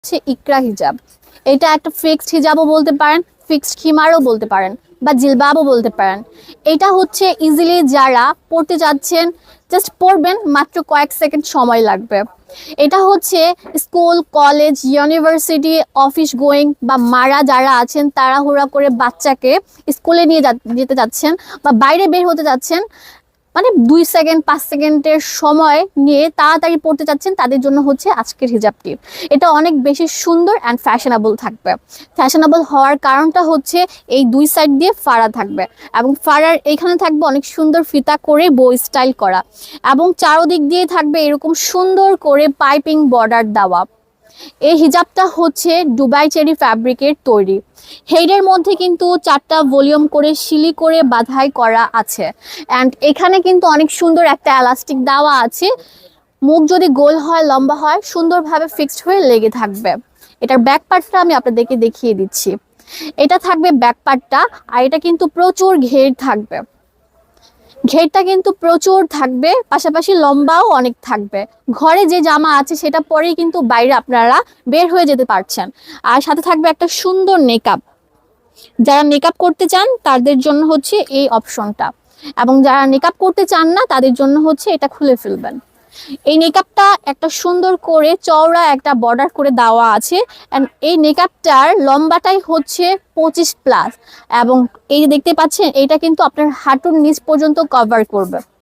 হচ্ছে ইকরা হিজাব। এটা একটা ফিক্সড হিজাবও বলতে পারেন, ফিক্সড খিমারও বলতে পারেন, বা জিলবাবও বলতে পারেন। এটা হচ্ছে ইজিলি যারা পড়তে যাচ্ছেন জাস্ট পড়বেন, মাত্র কয়েক সেকেন্ড সময় লাগবে। এটা হচ্ছে school, college, university, office going বা মারা যারা আছেন তাড়াহুড়া করে বাচ্চাকে স্কুলে নিয়ে যেতে যাচ্ছেন বা বাইরে বের হতে যাচ্ছেন, মানে 2 সেকেন্ড 5 সেকেন্ডের সময় নিয়ে তাড়াতাড়ি পড়তে চাচ্ছেন, তাদের জন্য হচ্ছে আজকের হিজাবটি। এটা অনেক বেশি সুন্দর অ্যান্ড ফ্যাশনেবল থাকবে। ফ্যাশনেবল হওয়ার কারণটা হচ্ছে এই 2 সাইড দিয়ে ফাড়া থাকবে, এবং ফাড়ার এইখানে থাকবে অনেক সুন্দর ফিতা করে বো স্টাইল করা, এবং চারোদিক দিয়ে থাকবে এরকম সুন্দর করে পাইপিং বর্ডার দেওয়া। এই হিজাবটা হচ্ছে দুবাই চেরি ফ্যাব্রিকের তৈরি। হেডের মধ্যে কিন্তু 4টা ভলিউম করে শিলি করে বাঁধাই করা আছে, অ্যান্ড এখানে কিন্তু অনেক সুন্দর একটা এলাস্টিক দেওয়া আছে। মুখ যদি গোল হয়, লম্বা হয়, সুন্দরভাবে ফিক্সড হয়ে লেগে থাকবে। এটার ব্যাক পার্টটা আমি আপনাদেরকে দেখিয়ে দিচ্ছি। এটা থাকবে ব্যাক পার্টটা, আর এটা কিন্তু প্রচুর ঘের থাকবে। ঘেরটা কিন্তু প্রচুর থাকবে, পাশাপাশি লম্বাও অনেক থাকবে। ঘরে যে জামা আছে সেটা পরেই কিন্তু বাইরে আপনারা বের হয়ে যেতে পারছেন। আর সাথে থাকবে একটা সুন্দর নেকআপ। যারা মেকআপ করতে চান তাদের জন্য হচ্ছে এই অপশনটা, এবং যারা মেকআপ করতে চান না তাদের জন্য হচ্ছে এটা খুলে ফেলবেন। এই মেকআপটা একটা সুন্দর করে চওড়া একটা বর্ডার করে দেওয়া আছে, এন্ড এই মেকআপটার লম্বাটাই হচ্ছে 25+, এবং এই যে দেখতে পাচ্ছেন এটা কিন্তু আপনার হাঁটুর নিচ পর্যন্ত কভার করবে।